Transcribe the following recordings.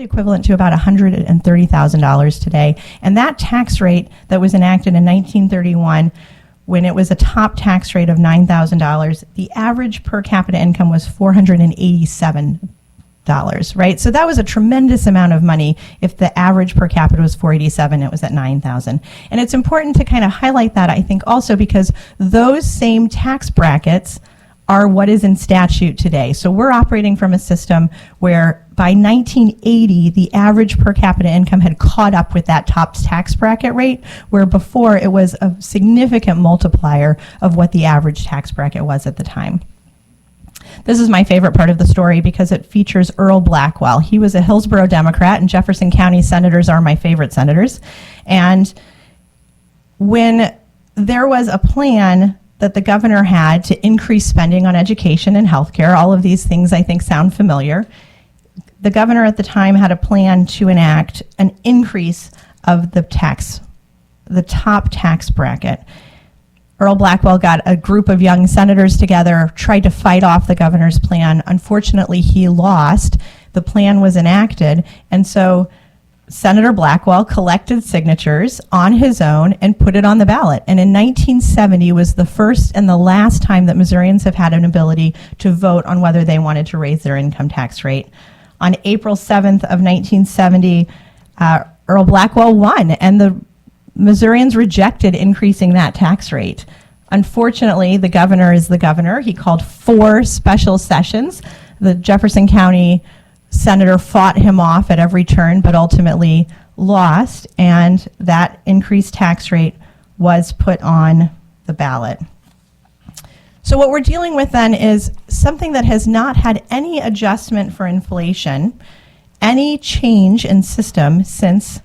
roughly equivalent to about $130,000 today. And that tax rate that was enacted in 1931, when it was a top tax rate of $9,000, the average per capita income was $487, right? So that was a tremendous amount of money. If the average per capita was $487, it was at $9,000. And it's important to kind of highlight that, I think, also because those same tax brackets are what is in statute today. So we're operating from a system where by 1980, the average per capita income had caught up with that top tax bracket rate, where before it was a significant multiplier of what the average tax bracket was at the time. This is my favorite part of the story because it features Earl Blackwell. He was a Hillsborough Democrat, and Jefferson County senators are my favorite senators. And when there was a plan that the governor had to increase spending on education and healthcare, all of these things I think sound familiar, the governor at the time had a plan to enact an increase of the top tax bracket. Earl Blackwell got a group of young senators together, tried to fight off the governor's plan. Unfortunately, he lost. The plan was enacted, and so Senator Blackwell collected signatures on his own and put it on the ballot. And in 1970 was the first and the last time that Missourians have had an ability to vote on whether they wanted to raise their income tax rate. On April 7th of 1970, Earl Blackwell won, and the Missourians rejected increasing that tax rate. Unfortunately, the governor is the governor. He called 4 special sessions. The Jefferson County senator fought him off at every turn, but ultimately lost, and that increased tax rate was put on the ballot. So what we're dealing with then is something that has not had any adjustment for inflation, any change in system since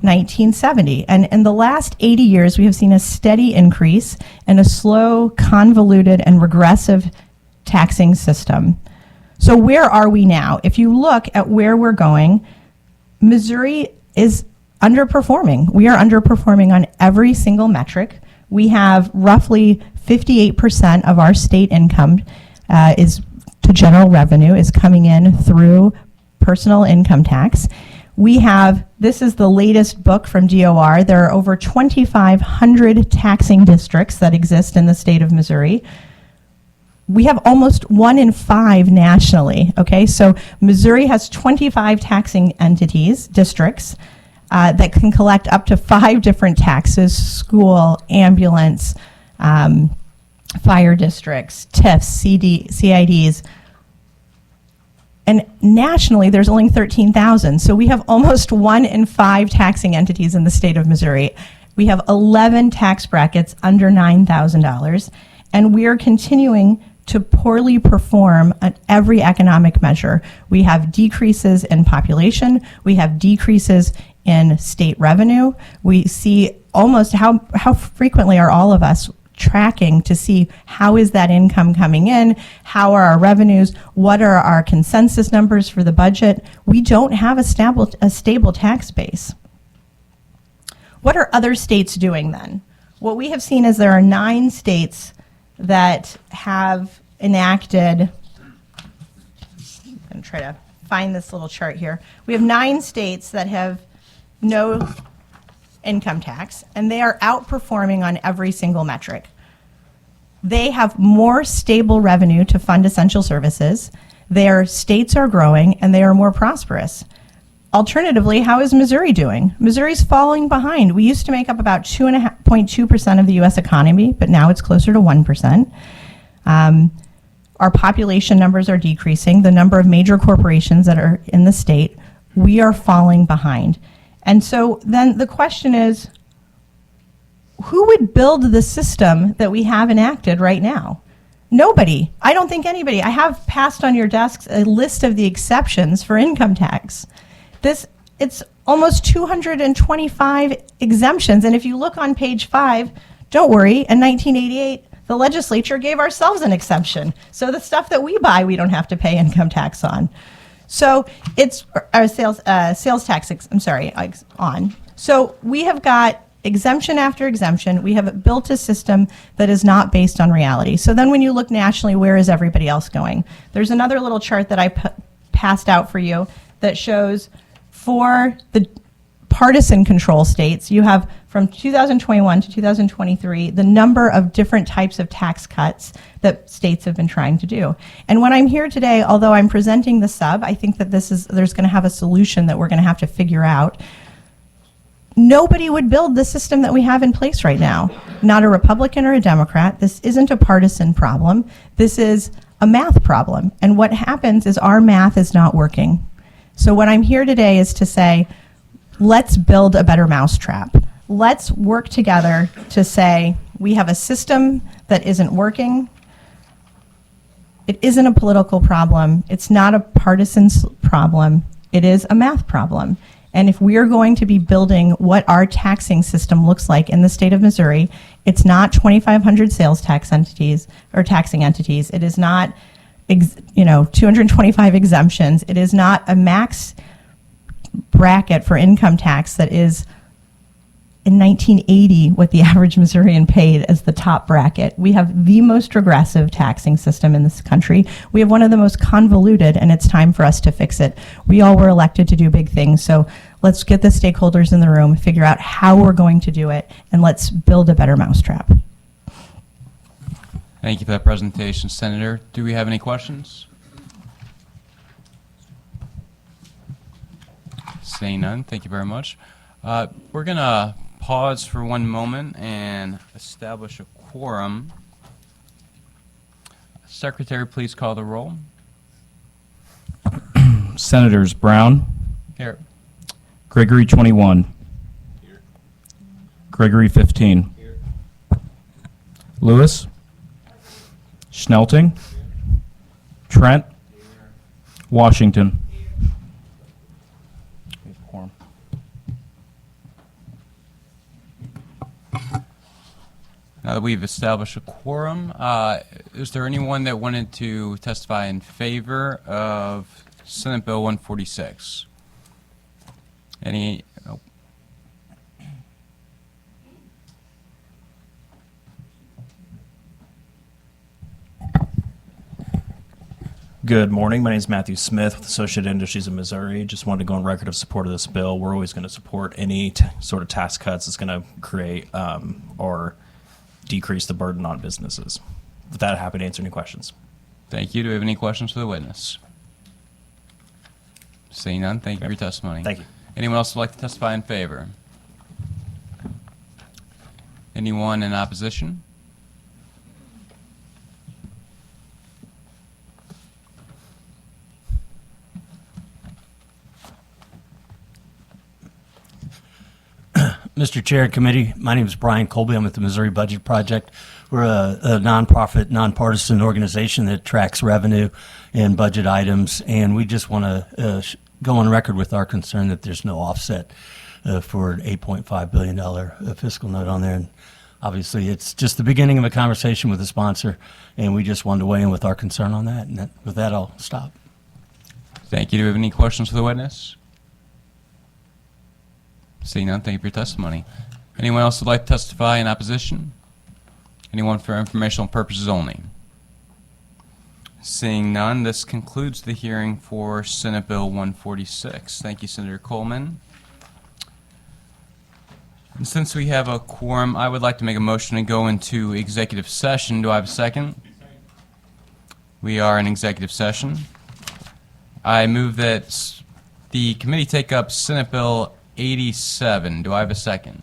1970. And in the last 80 years, we have seen a steady increase in a slow, convoluted, and regressive taxing system. So where are we now? If you look at where we're going, Missouri is underperforming. We are underperforming on every single metric. We have roughly 58% of our state income is to general revenue is coming in through personal income tax. We have, this is the latest book from DOR. There are over 2,500 taxing districts that exist in the state of Missouri. We have almost 1 in 5 nationally, okay? So Missouri has 25 taxing entities, districts, that can collect up to 5 different taxes: school, ambulance, fire districts, TIFs, CIDs. And nationally, there's only 13,000. So we have almost 1 in 5 taxing entities in the state of Missouri. We have 11 tax brackets under $9,000, and we are continuing to poorly perform at every economic measure. We have decreases in population. We have decreases in state revenue. We see almost how frequently are all of us tracking to see how is that income coming in, how are our revenues, what are our consensus numbers for the budget. We don't have a stable tax base. What are other states doing then? What we have seen is there are 9 states that have enacted, I'm going to try to find this little chart here. We have 9 states that have no income tax, and they are outperforming on every single metric. They have more stable revenue to fund essential services. Their states are growing, and they are more prosperous. Alternatively, how is Missouri doing? Missouri's falling behind. We used to make up about 2.2% of the U.S. economy, but now it's closer to 1%. Our population numbers are decreasing. The number of major corporations that are in the state, we are falling behind. And so then the question is, who would build the system that we have enacted right now? Nobody. I don't think anybody. I have passed on your desks a list of the exceptions for income tax. It's almost 225 exemptions, and if you look on page 5, don't worry, in 1988, the legislature gave ourselves an exemption. So the stuff that we buy, we don't have to pay income tax on. So it's our sales tax, on. So we have got exemption after exemption. We have built a system that is not based on reality. So then when you look nationally, where is everybody else going? There's another little chart that I passed out for you that shows for the partisan control states, you have from 2021 to 2023, the number of different types of tax cuts that states have been trying to do. And when I'm here today, although I'm presenting the sub, I think that there's going to have a solution that we're going to have to figure out. Nobody would build the system that we have in place right now. Not a Republican or a Democrat. This isn't a partisan problem. This is a math problem. And what happens is our math is not working. So what I'm here today is to say, let's build a better mousetrap. Let's work together to say we have a system that isn't working. It isn't a political problem. It's not a partisan problem. It is a math problem. And if we are going to be building what our taxing system looks like in the state of Missouri, it's not 2,500 sales tax entities or taxing entities. It is not 225 exemptions. It is not a max bracket for income tax that is in 1980 what the average Missourian paid as the top bracket. We have the most regressive taxing system in this country. We have one of the most convoluted, and it's time for us to fix it. We all were elected to do big things, so let's get the stakeholders in the room, figure out how we're going to do it, and let's build a better mousetrap. Thank you for that presentation, Senator. Do we have any questions? Seeing none, thank you very much. We're going to pause for one moment and establish a quorum. Secretary, please call the roll. Senators Brown. Here. Gregory 21. Here. Gregory 15. Here. Lewis. Schnelting. Trent. Washington. Quorum. Now that we've established a quorum, is there anyone that wanted to testify in favor of Senate Bill 146? Any? Oh. Good morning. My name is Matthew Smith with Associated Industries of Missouri. Just wanted to go on record of support of this bill. We're always going to support any sort of tax cuts that's going to create or decrease the burden on businesses. With that, happy to answer any questions. Thank you. Do we have any questions for the witness? Seeing none, thank you for your testimony. Thank you. Anyone else would like to testify in favor? Anyone in opposition? Mr. Chair and Committee, my name is Brian Colby. I'm with the Missouri Budget Project. We're a nonprofit, nonpartisan organization that tracks revenue and budget items, and we just want to go on record with our concern that there's no offset for an $8.5 billion fiscal note on there. And obviously, it's just the beginning of a conversation with the sponsor, and we just wanted to weigh in with our concern on that. And with that, I'll stop. Thank you. Do we have any questions for the witness? Seeing none, thank you for your testimony. Anyone else would like to testify in opposition? Anyone for informational purposes only? Seeing none, this concludes the hearing for Senate Bill 146. Thank you, Senator Coleman. And since we have a quorum, I would like to make a motion to go into executive session. Do I have a second? We are in executive session. I move that the committee take up Senate Bill 87. Do I have a second?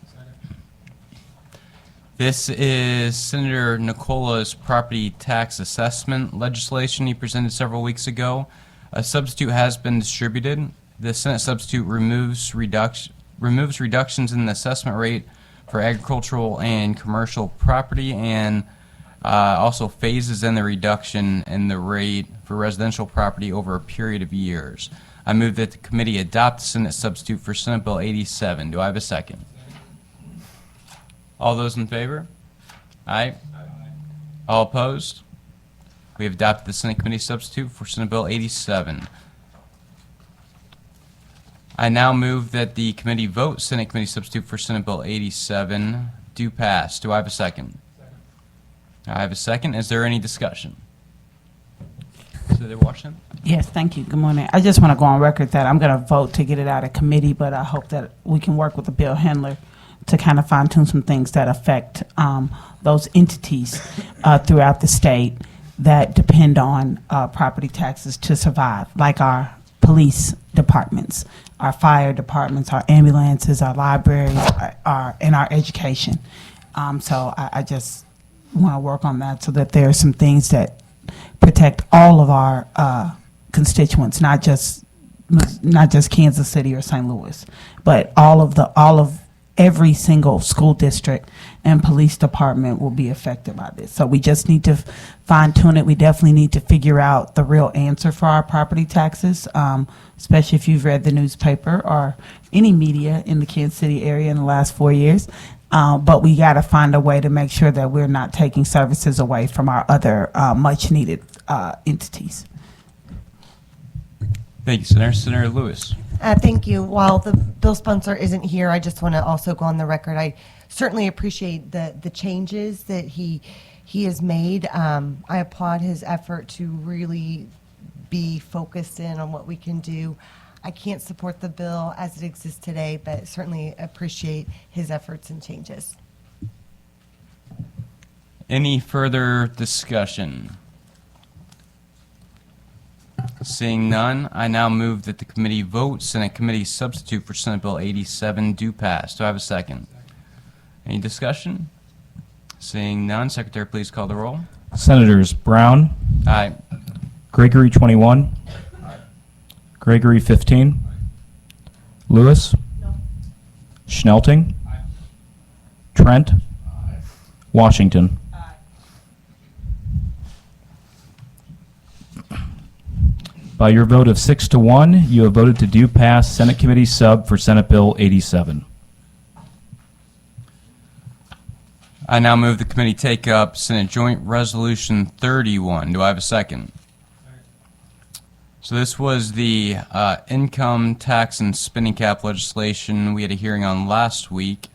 This is Senator Nicola's property tax assessment legislation he presented several weeks ago. A substitute has been distributed. The Senate substitute removes reductions in the assessment rate for agricultural and commercial property, and also phases in the reduction in the rate for residential property over a period of years. I move that the committee adopt the Senate substitute for Senate Bill 87. Do I have a second? All those in favor? Aye. All opposed? We have adopted the Senate committee substitute for Senate Bill 87. I now move that the committee vote Senate committee substitute for Senate Bill 87 do pass. Do I have a second? I have a second. Is there any discussion? So Senator Washington. Yes, thank you. Good morning. I just want to go on record that I'm going to vote to get it out of committee, but I hope that we can work with the bill handler to kind of fine tune some things that affect those entities throughout the state that depend on property taxes to survive, like our police departments, our fire departments, our ambulances, our libraries, and our education. So I just want to work on that so that there are some things that protect all of our constituents, not just Kansas City or St. Louis, but all of every single school district and police department will be affected by this. So we just need to fine tune it. We definitely need to figure out the real answer for our property taxes, especially if you've read the newspaper or any media in the Kansas City area in the last 4 years. But we got to find a way to make sure that we're not taking services away from our other much needed entities. Thank you, Senator. Senator Lewis. Thank you. While the bill sponsor isn't here, I just want to also go on the record. I certainly appreciate the changes that he has made. I applaud his effort to really be focused in on what we can do. I can't support the bill as it exists today, but certainly appreciate his efforts and changes. Any further discussion? Seeing none, I now move that the committee vote Senate Committee Substitute for Senate Bill 87 do pass. Do I have a second? Any discussion? Seeing none, Secretary, please call the roll. Senators Brown, Aye. Gregory 21, Gregory 15, Lewis, Schnelting, Trent, Washington. By your vote of 6 to 1, you have voted to do pass Senate Committee Sub for Senate Bill 87. I now move the committee take up Senate Joint Resolution 31. Do I have a second? So this was the income tax and spending cap legislation we had a hearing on last week.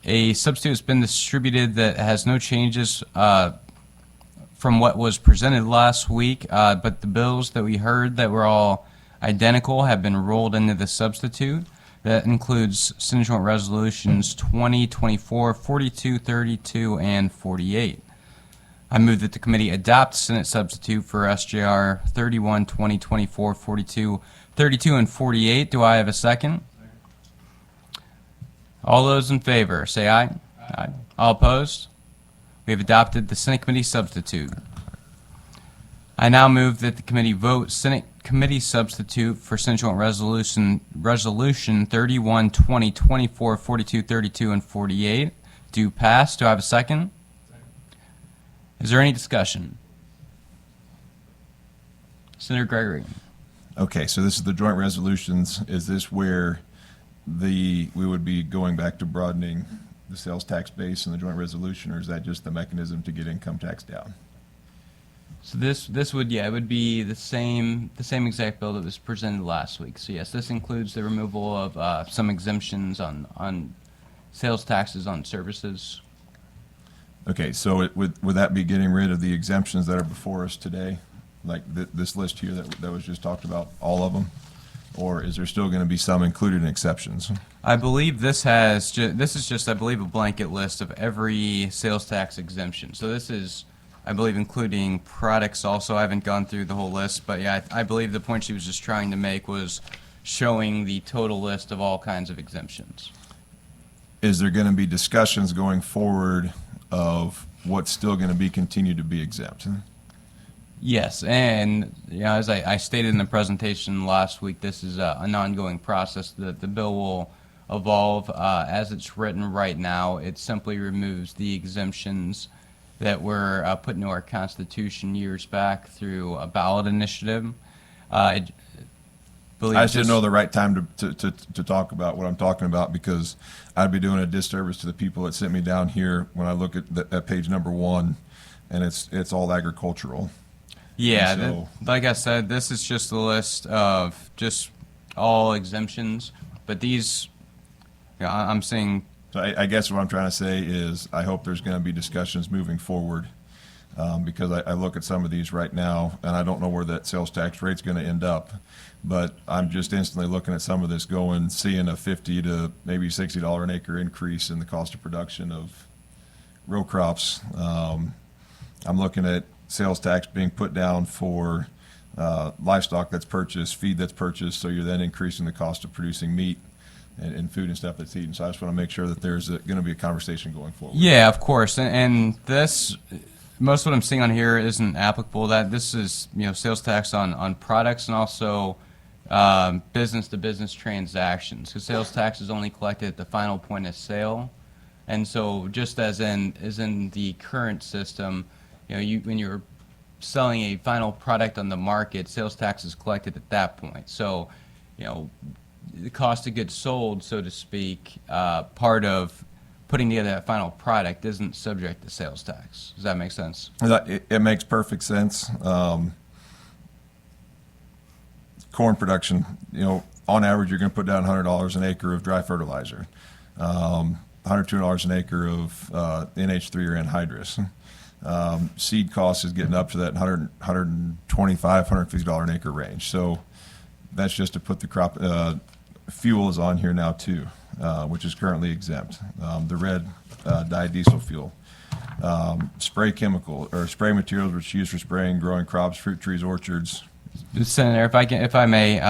A substitute has been distributed that has no changes from what was presented last week, but the bills that we heard that were all identical have been rolled into the substitute. That includes Senate Joint Resolutions 20, 24, 42, 32, and 48. I move that the committee adopt Senate substitute for SJR 31, 20, 24, 42, 32, and 48. Do I have a second? All those in favor, say aye. Aye. All opposed? We have adopted the Senate Committee substitute. I now move that the committee vote Senate Committee substitute for Senate Joint Resolution 31, 20, 24, 42, 32, and 48 do pass. Do I have a second? Is there any discussion? Senator Gregory. Okay, so this is the joint resolutions. Is this where we would be going back to broadening the sales tax base in the joint resolution, or is that just the mechanism to get income tax down? So this would, yeah, it would be the same exact bill that was presented last week. So yes, this includes the removal of some exemptions on sales taxes on services. Okay, so would that be getting rid of the exemptions that are before us today, like this list here that was just talked about, all of them, or is there still going to be some included in exceptions? I believe this is just, I believe, a blanket list of every sales tax exemption. So this is, I believe, including products also. I haven't gone through the whole list, but yeah, I believe the point she was just trying to make was showing the total list of all kinds of exemptions. Is there going to be discussions going forward of what's still going to be continued to be exempt? Yes, and as I stated in the presentation last week, this is an ongoing process. The bill will evolve as it's written right now. It simply removes the exemptions that were put into our Constitution years back through a ballot initiative. I just didn't know the right time to talk about what I'm talking about, because I'd be doing a disservice to the people that sent me down here when I look at page number 1, and it's all agricultural. Yeah, so, like I said, this is just a list of just all exemptions, but these, I'm saying. So I guess what I'm trying to say is I hope there's going to be discussions moving forward because I look at some of these right now, and I don't know where that sales tax rate's going to end up. But I'm just instantly looking at some of this going, seeing a $50 to maybe $60 an acre increase in the cost of production of row crops. I'm looking at sales tax being put down for livestock that's purchased, feed that's purchased, so you're then increasing the cost of producing meat and food and stuff that's eaten. So I just want to make sure that there's going to be a conversation going forward. Yeah, of course. And this, most of what I'm seeing on here isn't applicable. That this is, sales tax on products and also business-to-business transactions, because sales tax is only collected at the final point of sale. And so just as in the current system, when you're selling a final product on the market, sales tax is collected at that point. So, the cost of goods sold, so to speak, part of putting together that final product isn't subject to sales tax. Does that make sense? It makes perfect sense. Corn production, on average, you're going to put down $100 an acre of dry fertilizer, $102 an acre of NH3 or anhydrous. Seed cost is getting up to that $125, $150 an acre range. So that's just to put the crop. Fuel is on here now too, which is currently exempt. The red diesel fuel. Spray chemical or spray materials which are used for spraying growing crops, fruit trees, orchards. Senator, if I may,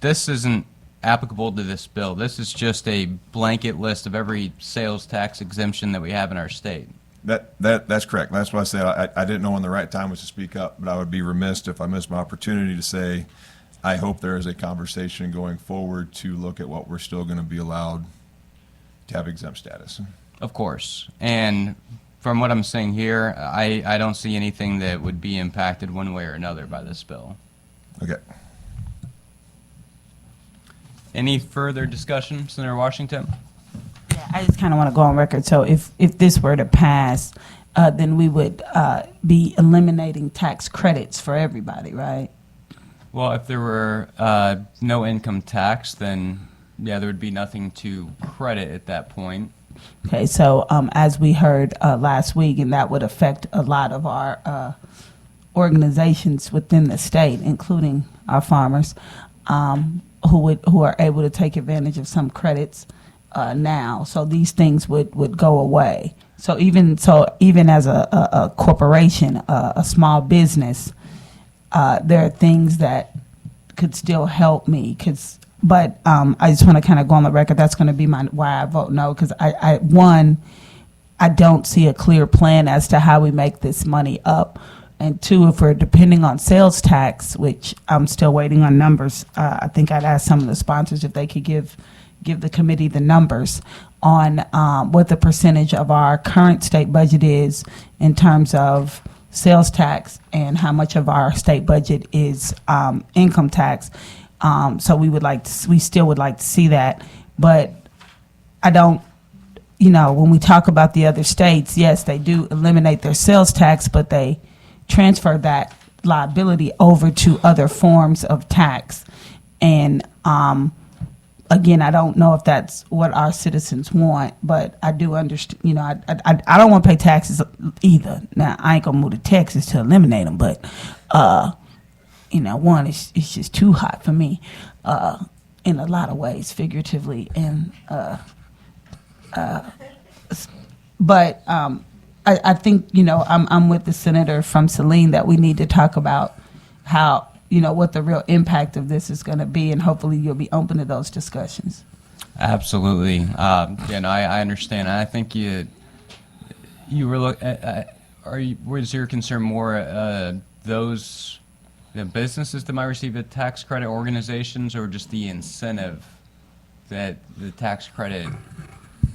this isn't applicable to this bill. This is just a blanket list of every sales tax exemption that we have in our state. That's correct. That's why I said I didn't know when the right time was to speak up, but I would be remiss if I missed my opportunity to say I hope there is a conversation going forward to look at what we're still going to be allowed to have exempt status. Of course. And from what I'm seeing here, I don't see anything that would be impacted one way or another by this bill. Okay. Any further discussion, Senator Washington? Yeah, I just kind of want to go on record. So if this were to pass, then we would be eliminating tax credits for everybody, right? Well, if there were no income tax, then yeah, there would be nothing to credit at that point. Okay, so as we heard last week, and that would affect a lot of our organizations within the state, including our farmers, who are able to take advantage of some credits now. So these things would go away. So even as a corporation, a small business, there are things that could still help me. But I just want to kind of go on the record. That's going to be why I vote no, because I don't see a clear plan as to how we make this money up. And two, if we're depending on sales tax, which I'm still waiting on numbers, I think I'd ask some of the sponsors if they could give the committee the numbers on what the percentage of our current state budget is in terms of sales tax and how much of our state budget is income tax. So we still would like to see that, but I don't. When we talk about the other states, yes, they do eliminate their sales tax, but they transfer that liability over to other forms of tax. And again, I don't know if that's what our citizens want, but I do understand. I don't want to pay taxes either. Now, I ain't gonna move to Texas to eliminate them, but one, it's just too hot for me in a lot of ways, figuratively, and but I think I'm with the senator from Saline that we need to talk about how what the real impact of this is going to be, and hopefully you'll be open to those discussions. Absolutely. I understand. I think you were was your concern more those the businesses that might receive a tax credit, organizations, or just the incentive that the tax credit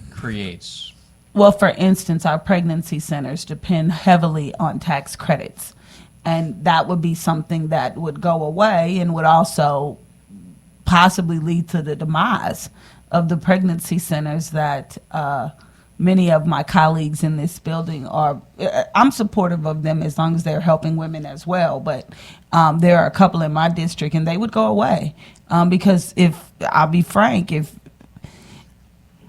creates? Well, for instance, our pregnancy centers depend heavily on tax credits, and that would be something that would go away and would also possibly lead to the demise of the pregnancy centers that many of my colleagues in this building are. I'm supportive of them as long as they're helping women as well, but there are a couple in my district, and they would go away because I'll be frank, if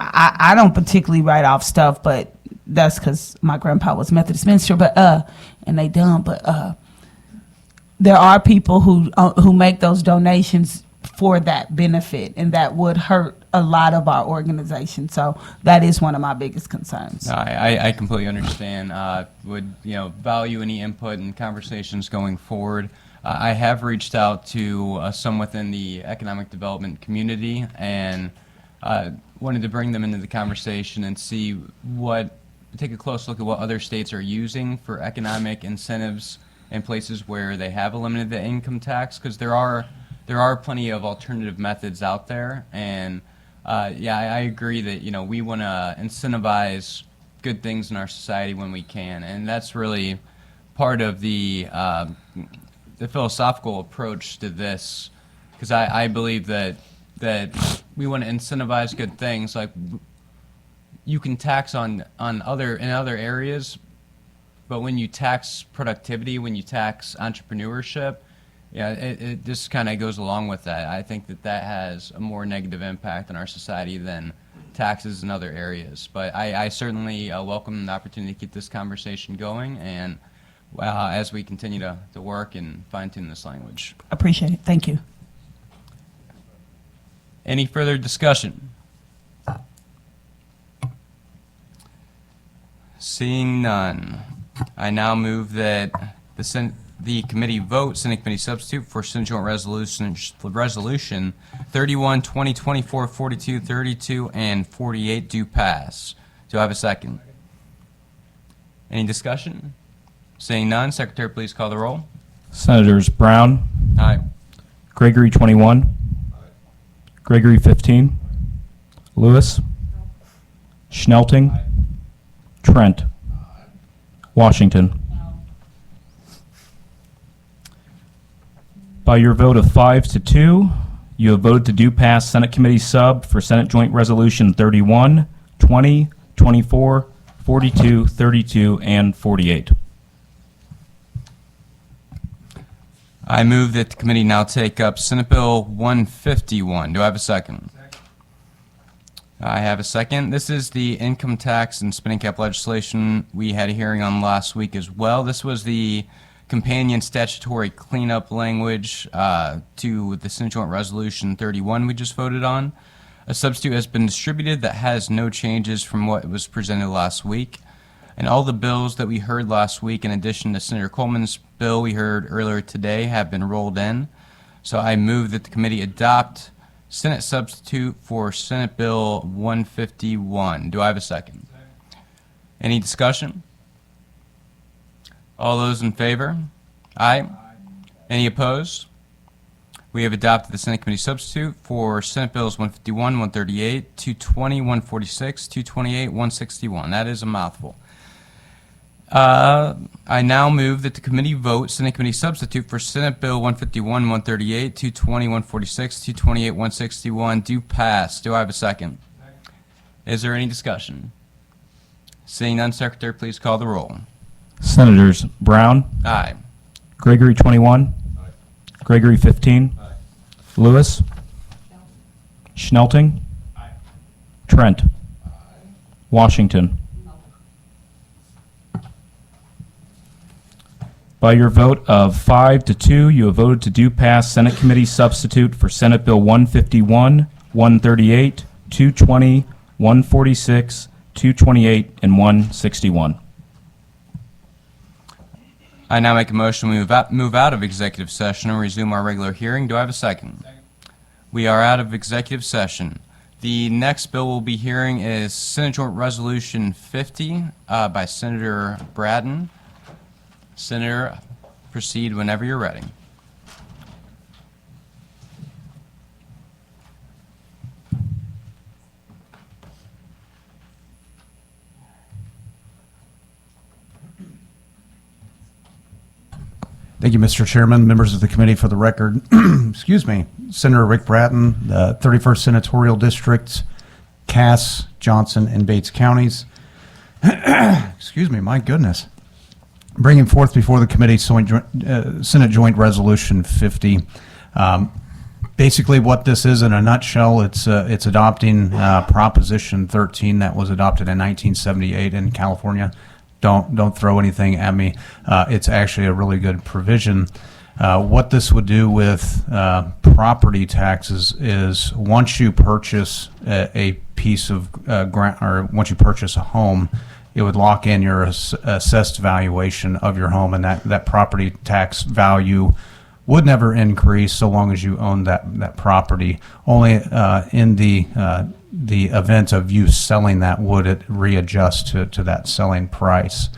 I don't particularly write off stuff, but that's because my grandpa was Methodist minister. But and they done, but there are people who make those donations for that benefit, and that would hurt a lot of our organization. So that is one of my biggest concerns. No, I completely understand. Would value any input and conversations going forward. I have reached out to some within the economic development community and wanted to bring them into the conversation and see take a close look at what other states are using for economic incentives in places where they have eliminated the income tax, because there are plenty of alternative methods out there. And I agree that we want to incentivize good things in our society when we can, and that's really part of the philosophical approach to this, because I believe that we want to incentivize good things. Like, you can tax in other areas, but when you tax productivity, when you tax entrepreneurship, it just kind of goes along with that. I think that has a more negative impact on our society than taxes in other areas. But I certainly welcome the opportunity to keep this conversation going, and as we continue to work and fine-tune this language. Appreciate it. Thank you. Any further discussion? Seeing none, I now move that the committee vote Senate Committee Substitute for Senate Joint Resolution 31, 2024, 42, 32, and 48 do pass. Do I have a second? Any discussion? Seeing none, Secretary, please call the roll. Senators Brown, Aye. Gregory 21, Gregory 15, Lewis, Schnelting, Trent, Washington. By your vote of 5-2, you have voted to do pass Senate Committee Sub for Senate Joint Resolution 31, 20, 24, 42, 32, and 48. I move that the committee now take up Senate Bill 151. Do I have a second? I have a second. This is the income tax and spending cap legislation we had a hearing on last week as well. This was the companion statutory cleanup language to the Senate Joint Resolution 31 we just voted on. A substitute has been distributed that has no changes from what was presented last week. And all the bills that we heard last week, in addition to Senator Coleman's bill we heard earlier today, have been rolled in. So I move that the committee adopt Senate substitute for Senate Bill 151. Do I have a second? Any discussion? All those in favor? Aye. Any opposed? We have adopted the Senate Committee substitute for Senate Bills 151, 138, 220, 146, 228, 161. That is a mouthful. I now move that the committee vote Senate Committee substitute for Senate Bill 151, 138, 220, 146, 228, 161 do pass. Do I have a second? Is there any discussion? Seeing none, Secretary, please call the roll. Senators Brown, Aye. Gregory 21, Gregory 15, Lewis, Schnelting, Trent, Washington. By your vote of 5-2, you have voted to do pass Senate Committee substitute for Senate Bill 151, 138, 220, 146, 228, and 161. I now make a motion we move out of executive session and resume our regular hearing. Do I have a second? We are out of executive session. The next bill we'll be hearing is Senate Joint Resolution 50 by Senator Brattin. Senator, proceed whenever you're ready. Thank you, Mr. Chairman, members of the committee. For the record, excuse me, Senator Rick Brattin, the 31st Senatorial District, Cass, Johnson, and Bates counties. Excuse me, my goodness. Bringing forth before the committee Senate Joint Resolution 50. Basically, what this is in a nutshell, it's adopting Proposition 13 that was adopted in 1978 in California. don't throw anything at me. It's actually a really good provision. What this would do with property taxes is once you purchase a piece of ground, or once you purchase a home, it would lock in your assessed valuation of your home, and that property tax value would never increase so long as you own that property. Only in the event of you selling that would it readjust to that selling price.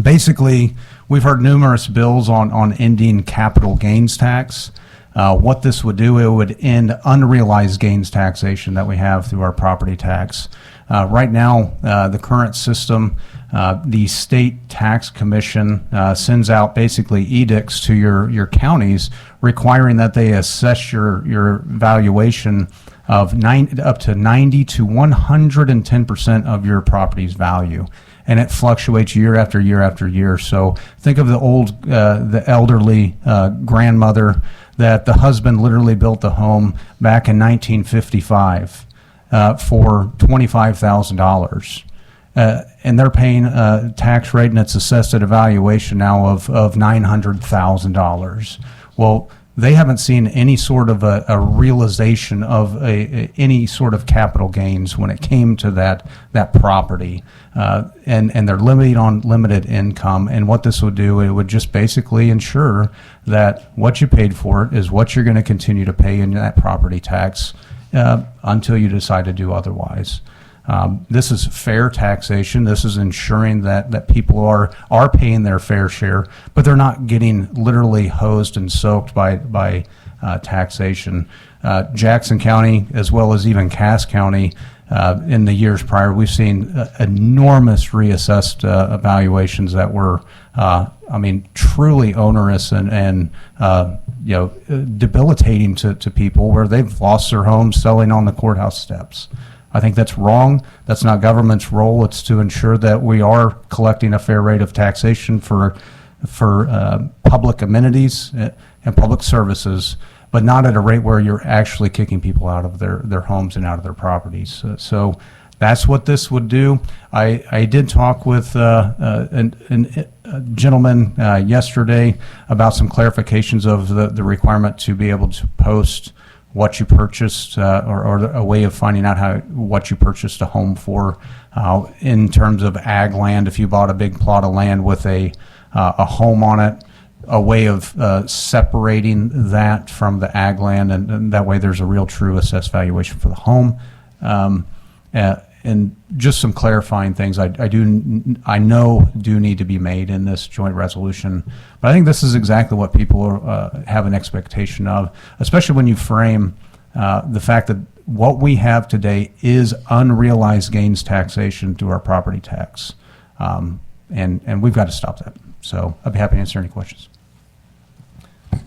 Basically, we've heard numerous bills on ending capital gains tax. What this would do, it would end unrealized gains taxation that we have through our property tax. Right now, the current system, the state tax commission sends out basically edicts to your counties requiring that they assess your valuation of up to 90 to 110% of your property's value. And it fluctuates year after year after year. So think of the elderly grandmother that the husband literally built the home back in 1955 for $25,000. And they're paying a tax rate, and it's assessed at a valuation now of $900,000. Well, they haven't seen any sort of a realization of any sort of capital gains when it came to that property, and they're limited on limited income. And what this would do, it would just basically ensure that what you paid for it is what you're going to continue to pay in that property tax until you decide to do otherwise. This is fair taxation. This is ensuring that people are paying their fair share, but they're not getting literally hosed and soaked by taxation. Jackson County, as well as even Cass County, in the years prior, we've seen enormous reassessed valuations that were, truly onerous and debilitating to people, where they've lost their homes selling on the courthouse steps. I think that's wrong. That's not government's role. It's to ensure that we are collecting a fair rate of taxation for public amenities and public services, but not at a rate where you're actually kicking people out of their homes and out of their properties. So that's what this would do. I did talk with a gentleman yesterday about some clarifications of the requirement to be able to post what you purchased, or a way of finding out what you purchased a home for. In terms of ag land, if you bought a big plot of land with a home on it, a way of separating that from the ag land, and that way there's a real true assessed valuation for the home. And just some clarifying things I know do need to be made in this joint resolution. But I think this is exactly what people have an expectation of, especially when you frame the fact that what we have today is unrealized gains taxation through our property tax. And we've got to stop that. So I'd be happy to answer any questions.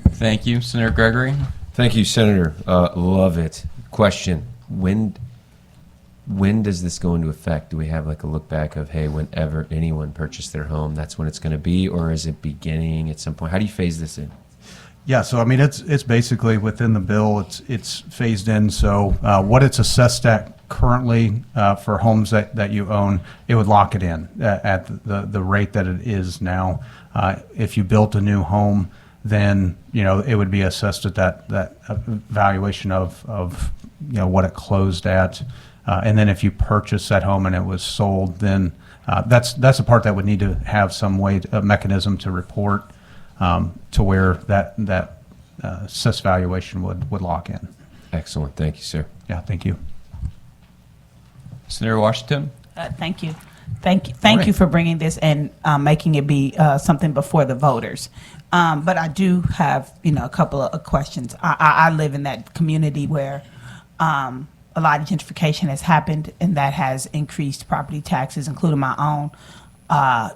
Thank you. Senator Gregory. Thank you, Senator. Love it. Question: When does this go into effect? Do we have like a look back of, hey, whenever anyone purchased their home, that's when it's going to be, or is it beginning at some point? How do you phase this in? Yeah, so I mean, it's basically within the bill. It's phased in. So what it's assessed at currently for homes that you own, it would lock it in at the rate that it is now. If you built a new home, then it would be assessed at that valuation of what it closed at. And then if you purchase that home and it was sold, then that's a part that would need to have some way, a mechanism to report to where that assessed valuation would lock in. Excellent. Thank you, sir. Yeah, thank you. Senator Washington. Thank you. Thank you for bringing this and making it be something before the voters. But I do have, a couple of questions. I live in that community where a lot of gentrification has happened, and that has increased property taxes, including my own,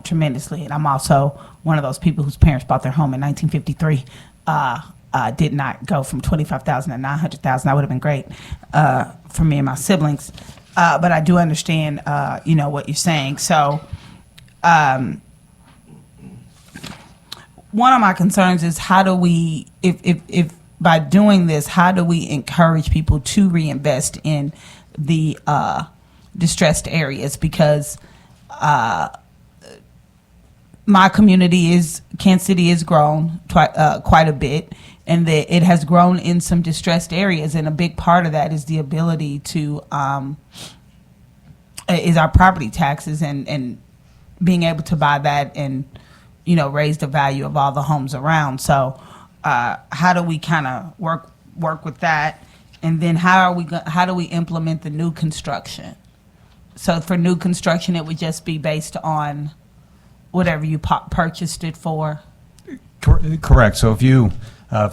tremendously. And I'm also one of those people whose parents bought their home in 1953. Did not go from $25,000 to $900,000. That would have been great for me and my siblings. But I do understand, what you're saying. So, one of my concerns is how do we, if by doing this, how do we encourage people to reinvest in the distressed areas? Because my community Kansas City has grown quite a bit, and that it has grown in some distressed areas, and a big part of that is the ability to is our property taxes and being able to buy that and raise the value of all the homes around. So how do we kind of work with that, and then how do we implement the new construction? So for new construction, it would just be based on whatever you purchased it for? Correct. So if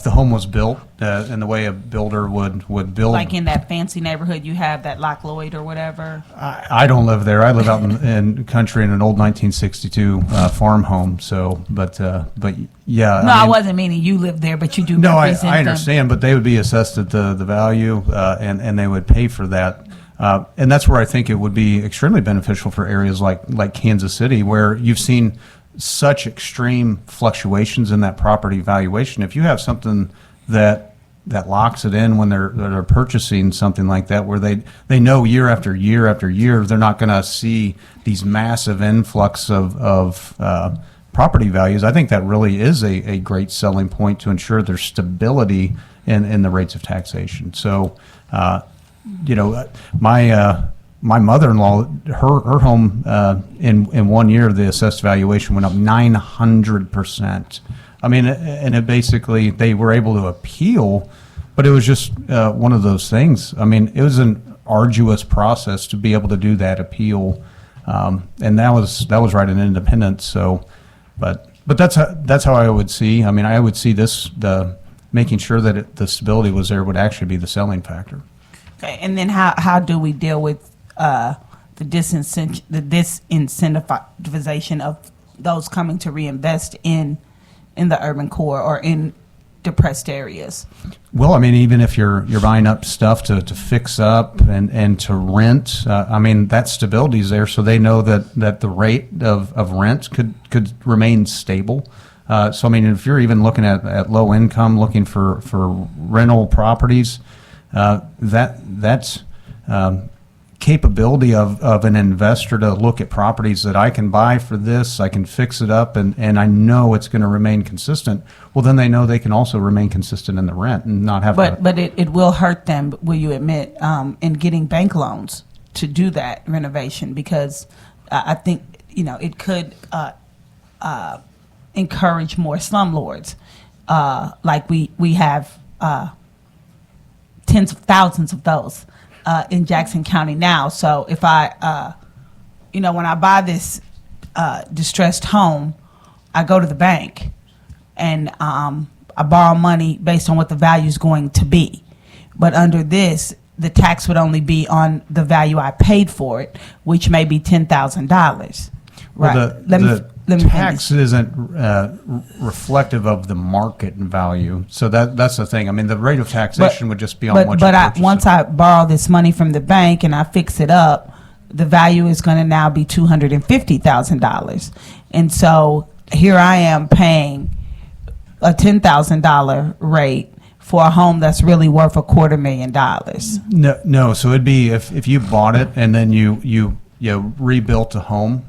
the home was built in the way a builder would build, Like in that fancy neighborhood you have, that Loch Lloyd or whatever? I don't live there. I live out in country in an old 1962 farm home. So, but yeah. No, I wasn't meaning you live there, but you do. No, I represent understand, but they would be assessed at the value, and they would pay for that. And that's where I think it would be extremely beneficial for areas like Kansas City, where you've seen such extreme fluctuations in that property valuation. If you have something that locks it in when they're purchasing something like that, where they know year after year after year they're not going to see these massive influx of property values, I think that really is a great selling point to ensure there's stability in the rates of taxation. So, my mother-in-law, her home in 1 year, the assessed valuation went up 900%. I mean, and it basically, they were able to appeal, but it was just one of those things. I mean, it was an arduous process to be able to do that appeal, and that was right in Independence. So, but that's how I would see. I mean, I would see making sure that the stability was there would actually be the selling factor. Okay, and then how do we deal with the disincentivization of those coming to reinvest in the urban core or in depressed areas? Well, I mean, even if you're buying up stuff to fix up and to rent, I mean, that stability is there, so they know that the rate of rent could remain stable. So, I mean, if you're even looking at low income, looking for rental properties, that's capability of an investor to look at properties that I can buy for this, I can fix it up, and I know it's going to remain consistent. Well, then they know they can also remain consistent in the rent and not have. But it will hurt them, will you admit, in getting bank loans to do that renovation, because I think it could encourage more slumlords, like we have tens of thousands of those in Jackson County now. So if I, when I buy this distressed home, I go to the bank and I borrow money based on what the value is going to be. But under this, the tax would only be on the value I paid for it, which may be $10,000. Right. Well, the tax isn't reflective of the market value, so that's the thing. I mean, the rate of taxation would just be on what you purchase. Once I borrow this money from the bank and I fix it up, the value is going to now be $250,000, and so here I am paying a $10,000 rate for a home that's really worth $250,000. No. So it'd be if you bought it and then you rebuilt a home.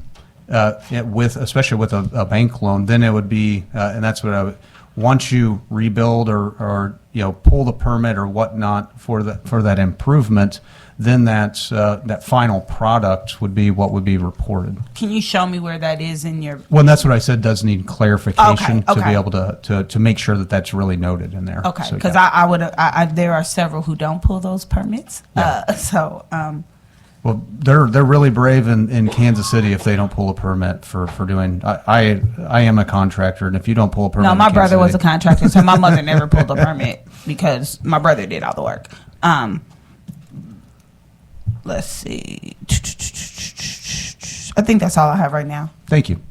Especially with a bank loan, then it would be, and that's what once you rebuild or pull the permit or whatnot for that improvement, then that final product would be what would be reported. Can you show me where that is in your? Well, and that's what I said. Does need clarification Okay. to be able to make sure that that's really noted in there. Okay, So, because yeah. there are several who don't pull those permits. Yeah. Well, they're really brave in Kansas City if they don't pull a permit for doing. I am a contractor, and if you don't pull a permit, No, my in Kansas brother was a City- contractor, so my mother never pulled a permit because my brother did all the work. Let's see. I think that's all I have right now. Thank you.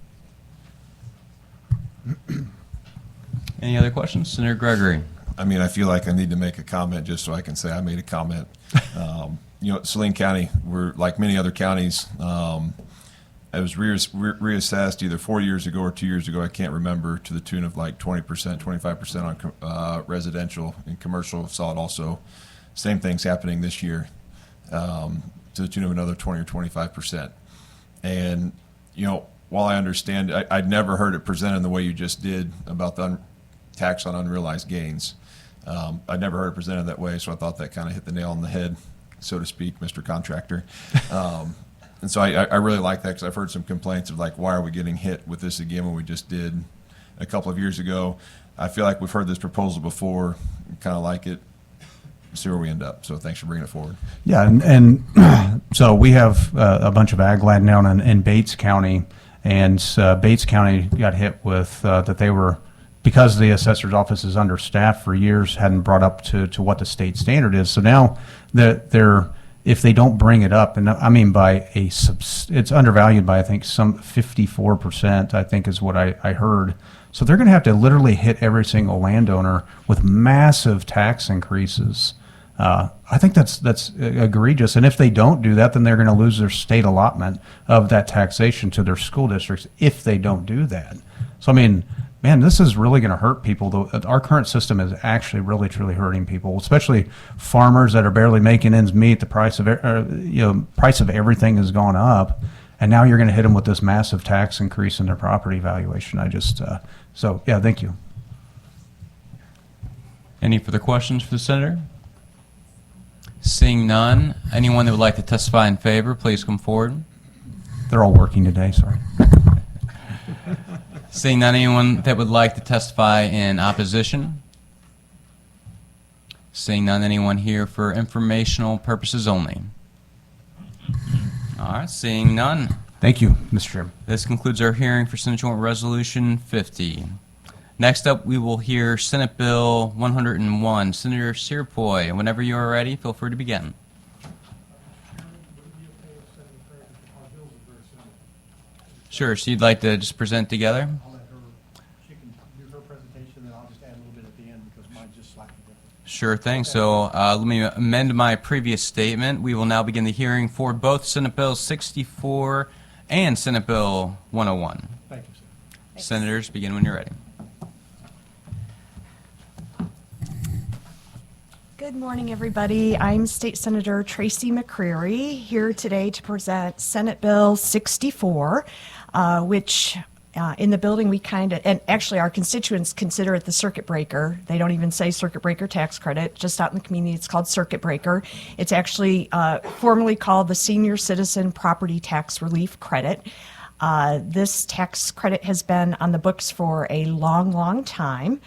Any other questions? Senator Gregory. I mean, I feel like I need to make a comment just so I can say I made a comment. Saline County, we're like many other counties. It was reassessed either 4 years ago or 2 years ago, I can't remember, to the tune of like 20%, 25% on residential, and commercial saw it also. Same thing's happening this year, to the tune of another 20 or 25%. And while I understand, I'd never heard it presented the way you just did about the tax on unrealized gains. I'd never heard it presented that way, so I thought that kind of hit the nail on the head, so to speak, Mr. Contractor. And so I really like that because I've heard some complaints of like, why are we getting hit with this again when we just did a couple of years ago? I feel like we've heard this proposal before, kind of like it, see where we end up. So thanks for bringing it forward. Yeah, and so we have a bunch of ag land down in Bates County, and Bates County got hit with that they were, because the assessor's office is understaffed for years, hadn't brought up to what the state standard is. So now they're if they don't bring it up, and I mean by it's undervalued by I think some 54%, I think is what I heard. So they're going to have to literally hit every single landowner with massive tax increases. I think that's egregious. And if they don't do that, then they're going to lose their state allotment of that taxation to their school districts if they don't do that. So, I mean, man, this is really going to hurt people. Our current system is actually really, truly hurting people, especially farmers that are barely making ends meet. The price of price of everything has gone up, and now you're going to hit them with this massive tax increase in their property valuation. So yeah, thank you. Any further questions for the senator? Seeing none, anyone that would like to testify in favor, please come forward. They're all working today, sorry. Seeing none, anyone that would like to testify in opposition? Seeing none, anyone here for informational purposes only? All right, seeing none. Thank you, Mr. Chairman. This concludes our hearing for Senate Joint Resolution 50. Next up, we will hear Senate Bill 101. Senator Cierpiot, whenever you are ready, feel free to begin. Sure, so you'd like to just present together? I'll let her, she can do her presentation, then I'll just add a little bit at the end because mine's just slightly different. Sure thing. So let me amend my previous statement. We will now begin the hearing for both Senate Bill 64 and Senate Bill 101. Thank you, sir. Senators, begin when you're ready. Good morning, everybody. I'm State Senator Tracy McCreery here today to present Senate Bill 64, which in the building we and actually our constituents consider it the circuit breaker. They don't even say circuit breaker tax credit. Just out in the community, it's called circuit breaker. It's actually formerly called the Senior Citizen Property Tax Relief Credit. This tax credit has been on the books for a long, long time.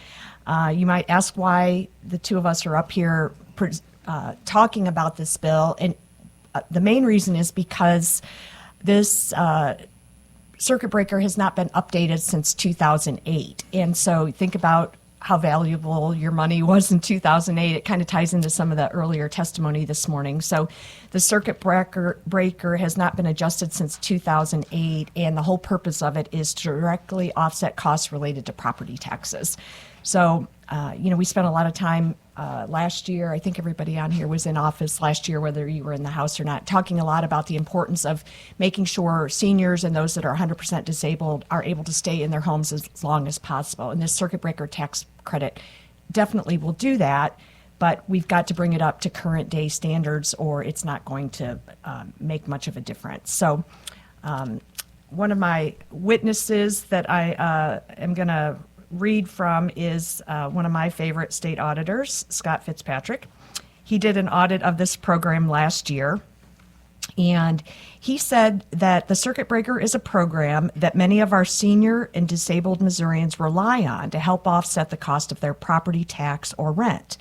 You might ask why the two of us are up here talking about this bill, and the main reason is because this circuit breaker has not been updated since 2008. And so think about how valuable your money was in 2008. It kind of ties into some of the earlier testimony this morning. So the circuit breaker has not been adjusted since 2008, and the whole purpose of it is to directly offset costs related to property taxes. So, we spent a lot of time last year, I think everybody on here was in office last year, whether you were in the House or not, talking a lot about the importance of making sure seniors and those that are 100% disabled are able to stay in their homes as long as possible. And this circuit breaker tax credit definitely will do that, but we've got to bring it up to current day standards or it's not going to make much of a difference. So one of my witnesses that I am going to read from is one of my favorite state auditors, Scott Fitzpatrick. He did an audit of this program last year, and he said that the circuit breaker is a program that many of our senior and disabled Missourians rely on to help offset the cost of their property tax or rent.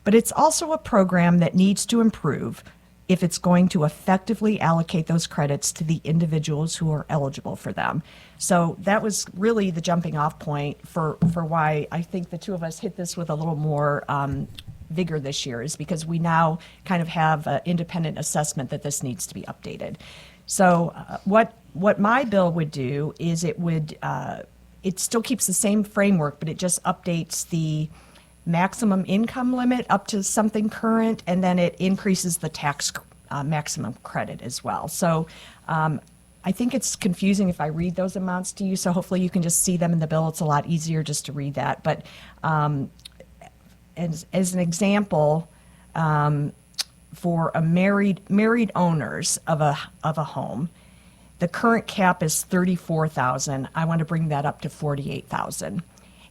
But it's also a program that needs to improve if it's going to effectively allocate those credits to the individuals who are eligible for them. So that was really the jumping off point for why I think the two of us hit this with a little more vigor this year, is because we now kind of have an independent assessment that this needs to be updated. So what my bill would do is it still keeps the same framework, but it just updates the maximum income limit up to something current, and then it increases the tax maximum credit as well. So I think it's confusing if I read those amounts to you, so hopefully you can just see them in the bill. It's a lot easier just to read that. But as an example, for a married owners of a home, The current cap is 34,000. I want to bring that up to 48,000.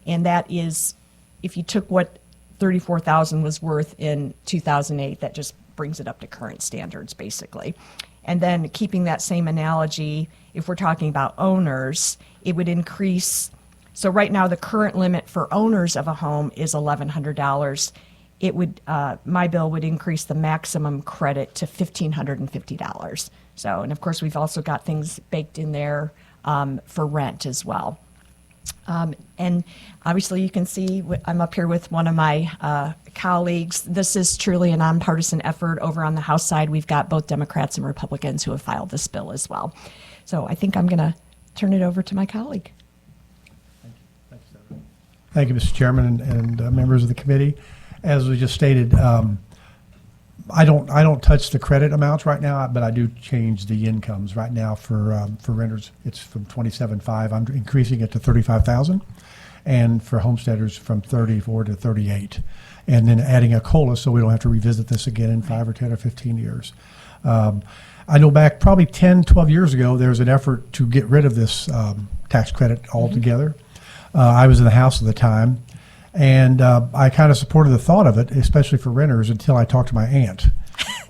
And that is, if you took what 34,000 was worth in 2008, that just brings it up to current standards, basically. And then keeping that same analogy, if we're talking about owners, it would increase. So right now, the current limit for owners of a home is $1,100. It would, my bill would increase the maximum credit to $1,550. So, and of course, we've also got things baked in there for rent as well. And obviously, you can see I'm up here with one of my colleagues. This is truly a nonpartisan effort. Over on the House side, we've got both Democrats and Republicans who have filed this bill as well. So I think I'm going to turn it over to my colleague. Thank you, Mr. Chairman and members of the committee. As we just stated, I don't touch the credit amounts right now, but I do change the incomes right now for renters. It's from 27.5. I'm increasing it to 35,000, and for homesteaders from 34 to 38, and then adding a COLA so we don't have to revisit this again in 5 or 10 or 15 years. I know back probably 10, 12 years ago, there was an effort to get rid of this tax credit altogether. I was in the House at the time. And I kind of supported the thought of it, especially for renters, until I talked to my aunt.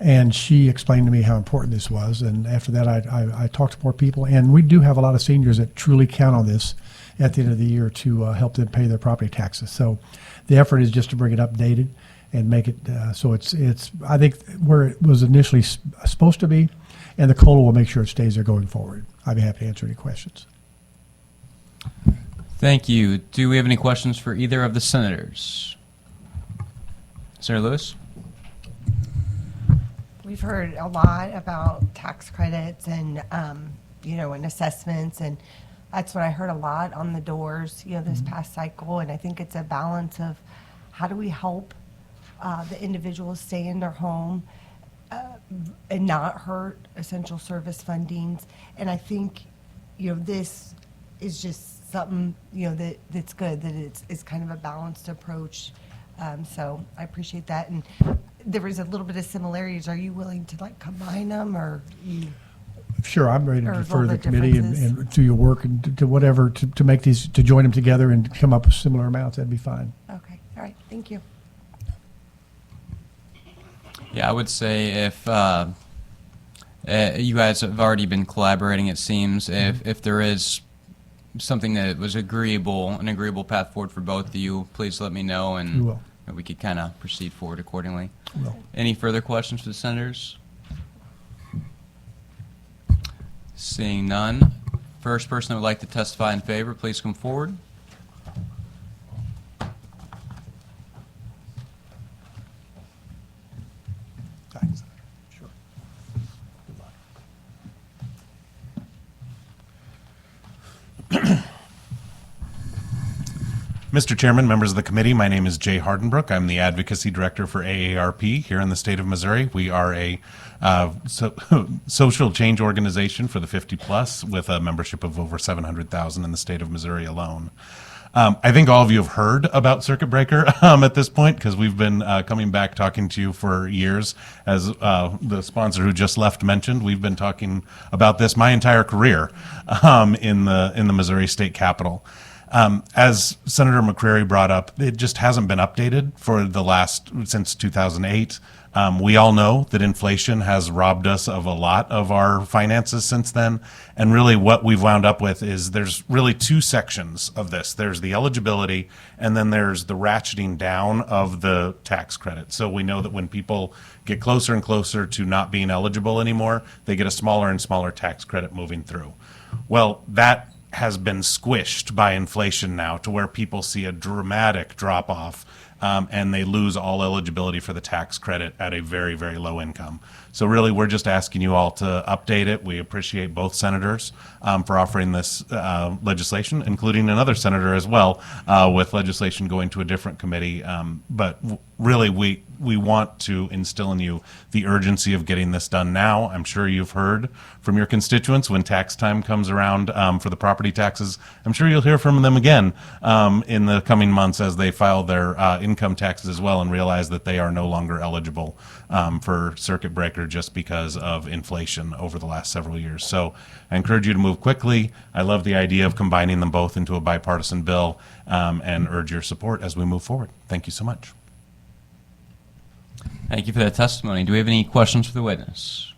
And she explained to me how important this was. And after that, I talked to more people. And we do have a lot of seniors that truly count on this at the end of the year to help them pay their property taxes. So the effort is just to bring it updated and make it so it's I think, where it was initially supposed to be. And the COLA will make sure it stays there going forward. I'd be happy to answer any questions. Thank you. Do we have any questions for either of the senators? Senator Lewis? We've heard a lot about tax credits and, and assessments, and that's what I heard a lot on the doors, this past cycle. And I think it's a balance of how do we help the individuals stay in their home and not hurt essential service fundings. And I think, this is just something, that's good, that it's kind of a balanced approach. So I appreciate that. And there was a little bit of similarities. Are you willing to combine them, or you? Sure, I'm ready to Or defer to the the committee and differences? do your work and to whatever to make these, to join them together and come up with similar amounts. That'd be fine. Okay, all right, thank you. Yeah, I would say if you guys have already been collaborating, it seems, if there is something that was an agreeable path forward for both of you, please let me know, We and will. we could kind of proceed forward accordingly. We will. Any further questions for the senators? Seeing none, first person that would like to testify in favor, please come forward. Thanks. Sure. Mr. Chairman, members of the committee, my name is Jay Hardenbrook. I'm the Advocacy Director for AARP here in the state of Missouri. We are a social change organization for the 50-plus with a membership of over 700,000 in the state of Missouri alone. I think all of you have heard about Circuit Breaker at this point, because we've been coming back talking to you for years. As the sponsor who just left mentioned, we've been talking about this my entire career in the Missouri State Capitol. As Senator McCreery brought up, it just hasn't been updated since 2008. We all know that inflation has robbed us of a lot of our finances since then. And really what we've wound up with is there's really two sections of this. There's the eligibility, and then there's the ratcheting down of the tax credit. So we know that when people get closer and closer to not being eligible anymore, they get a smaller and smaller tax credit moving through. Well, that has been squished by inflation now to where people see a dramatic drop off and they lose all eligibility for the tax credit at a very, very low income. So really, we're just asking you all to update it. We appreciate both senators for offering this legislation, including another senator as well, with legislation going to a different committee. But really, we want to instill in you the urgency of getting this done now. I'm sure you've heard from your constituents when tax time comes around for the property taxes. I'm sure you'll hear from them again in the coming months as they file their income taxes as well and realize that they are no longer eligible for circuit breaker just because of inflation over the last several years. So I encourage you to move quickly. I love the idea of combining them both into a bipartisan bill and urge your support as we move forward. Thank you so much. Thank you for that testimony. Do we have any questions for the witness?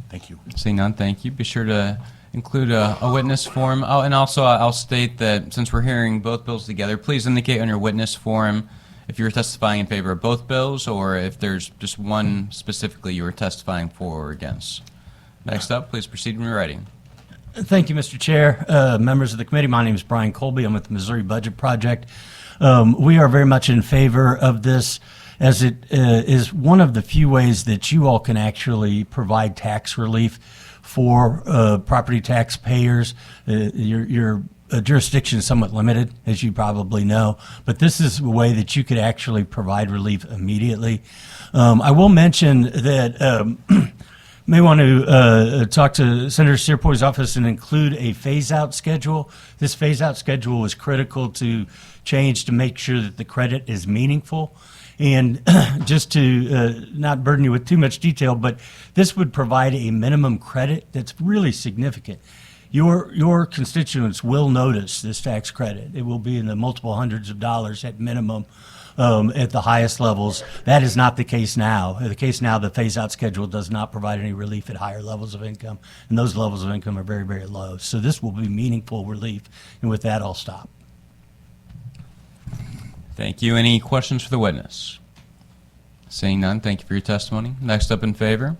Thank you. Seeing none, thank you. Be sure to include a witness form. Oh, and also I'll state that since we're hearing both bills together, please indicate on your witness form if you're testifying in favor of both bills or if there's just one specifically you were testifying for or against. Next up, please proceed when you're ready. Thank you, Mr. Chair. Members of the committee, my name is Brian Colby. I'm with the Missouri Budget Project. We are very much in favor of this, as it is one of the few ways that you all can actually provide tax relief for property tax payers. Your jurisdiction is somewhat limited, as you probably know, but this is a way that you could actually provide relief immediately. I will mention that may want to talk to Senator Cierpiot's office and include a phase-out schedule. This phase-out schedule is critical to change to make sure that the credit is meaningful. And just to not burden you with too much detail, but this would provide a minimum credit that's really significant. Your constituents will notice this tax credit. It will be in the multiple hundreds of dollars at minimum at the highest levels. That is not the case now. The case now, the phase-out schedule does not provide any relief at higher levels of income, and those levels of income are very, very low. So this will be meaningful relief, and with that, I'll stop. Thank you. Any questions for the witness? Seeing none, thank you for your testimony. Next up in favor.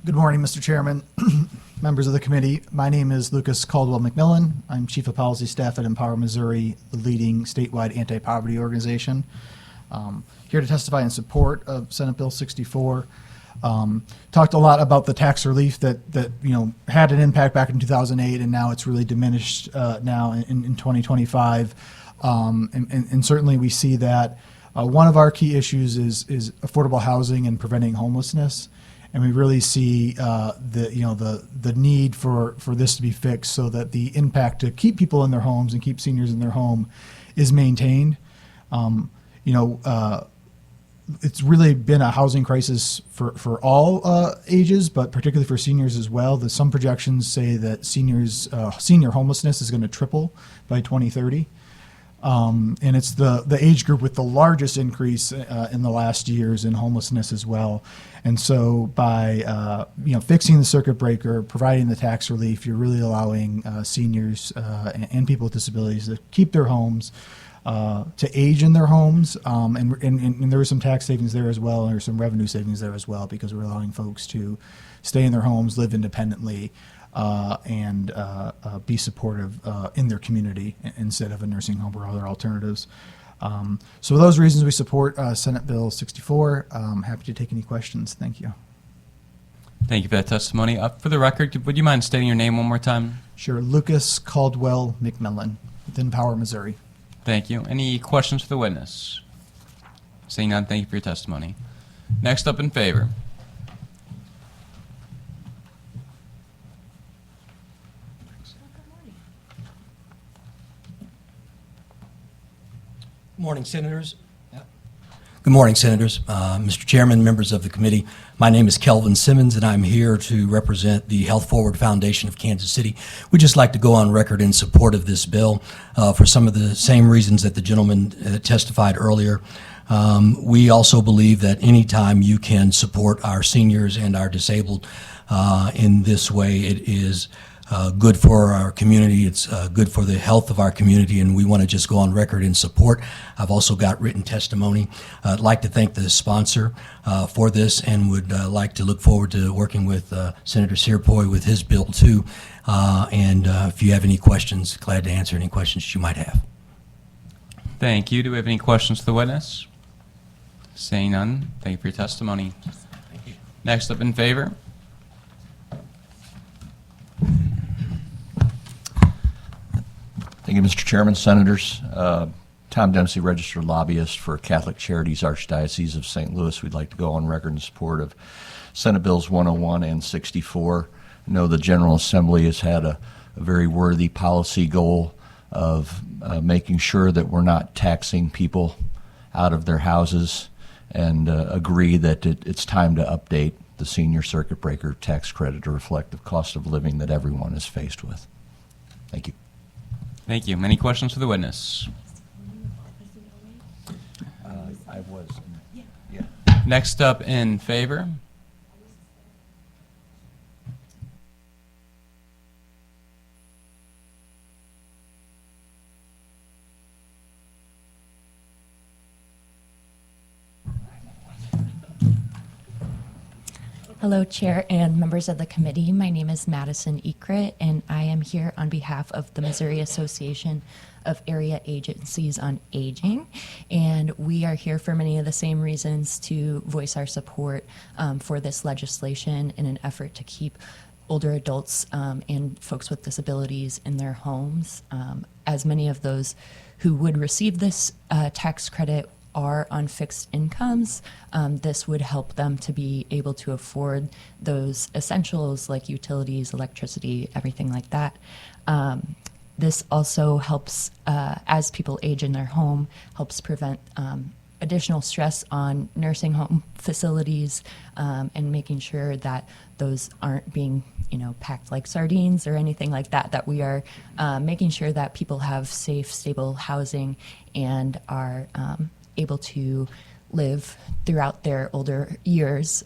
Good morning, Mr. Chairman, members of the committee. My name is Lucas Caldwell McMillan. I'm Chief of Policy Staff at Empower Missouri, the leading statewide anti-poverty organization. Here to testify in support of Senate Bill 64. Talked a lot about the tax relief that had an impact back in 2008, and now it's really diminished now in 2025. And certainly we see that one of our key issues is affordable housing and preventing homelessness. And we really see the need for this to be fixed so that the impact to keep people in their homes and keep seniors in their home is maintained. It's really been a housing crisis for all ages, but particularly for seniors as well. Some projections say that senior homelessness is going to triple by 2030. And it's the age group with the largest increase in the last years in homelessness as well. And so by fixing the circuit breaker, providing the tax relief, you're really allowing seniors and people with disabilities to keep their homes, to age in their homes, and there are some tax savings there as well, and there's some revenue savings there as well, because we're allowing folks to stay in their homes, live independently, and be supportive in their community instead of a nursing home or other alternatives. So for those reasons, we support Senate Bill 64. I'm happy to take any questions. Thank you. Thank you for that testimony. For the record, would you mind stating your name one more time? Sure. Lucas Caldwell McMillan, within Power, Missouri. Thank you. Any questions for the witness? Seeing none, thank you for your testimony. Next up in favor. Good morning, Senators. Good morning, Senators. Mr. Chairman, members of the committee, my name is Kelvin Simmons, and I'm here to represent the Health Forward Foundation of Kansas City. We'd just like to go on record in support of this bill for some of the same reasons that the gentleman testified earlier. We also believe that anytime you can support our seniors and our disabled in this way, it is good for our community. It's good for the health of our community, and we want to just go on record in support. I've also got written testimony. I'd like to thank the sponsor for this, and would like to look forward to working with Senator Cierpiot with his bill too. And if you have any questions, glad to answer any questions you might have. Thank you. Do we have any questions for the witness? Seeing none, thank you for your testimony. Next up in favor. Thank you, Mr. Chairman, Senators. Tom Dempsey, registered lobbyist for Catholic Charities Archdiocese of St. Louis. We'd like to go on record in support of Senate Bills 101 and 64. I know the General Assembly has had a very worthy policy goal of making sure that we're not taxing people out of their houses, and agree that it's time to update the senior circuit breaker tax credit to reflect the cost of living that everyone is faced with. Thank you. Thank you. Any questions for the witness? I was. Yeah. Next up in favor. Hello, Chair and members of the committee. My name is Madison Ekrit, and I am here on behalf of the Missouri Association of Area Agencies on Aging. And we are here for many of the same reasons to voice our support for this legislation in an effort to keep older adults and folks with disabilities in their homes. As many of those who would receive this tax credit are on fixed incomes, this would help them to be able to afford those essentials like utilities, electricity, everything like that. This also helps, as people age in their home, helps prevent additional stress on nursing home facilities, and making sure that those aren't being, packed like sardines or anything like that, that we are making sure that people have safe, stable housing and are able to live throughout their older years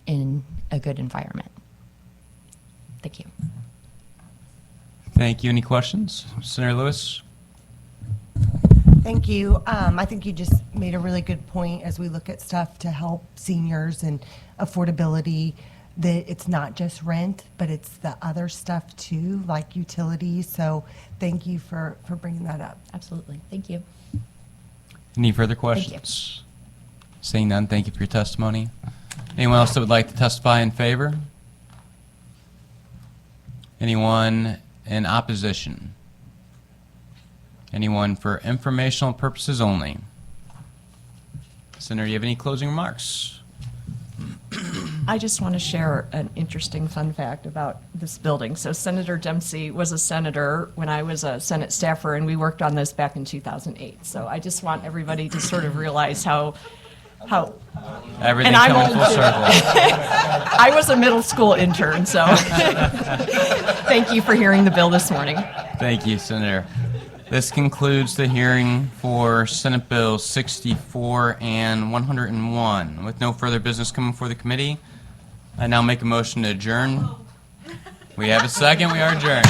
in a good environment. Thank you. Thank you. Any questions? Senator Lewis? Thank you. I think you just made a really good point as we look at stuff to help seniors and affordability, that it's not just rent, but it's the other stuff too, like utilities. So thank you for bringing that up. Absolutely. Thank you. Any further questions? Seeing none, thank you for your testimony. Anyone else that would like to testify in favor? Anyone in opposition? Anyone for informational purposes only? Senator, you have any closing remarks? I just want to share an interesting fun fact about this building. So Senator Dempsey was a senator when I was a Senate staffer, and we worked on this back in 2008. So I just want everybody to sort of realize how everything and I'm coming full old, too. circle. I was a middle school intern, so thank you for hearing the bill this morning. Thank you, Senator. This concludes the hearing for Senate Bill 64 and 101. With no further business coming before the committee, I now make a motion to adjourn. We have a second. We are adjourned.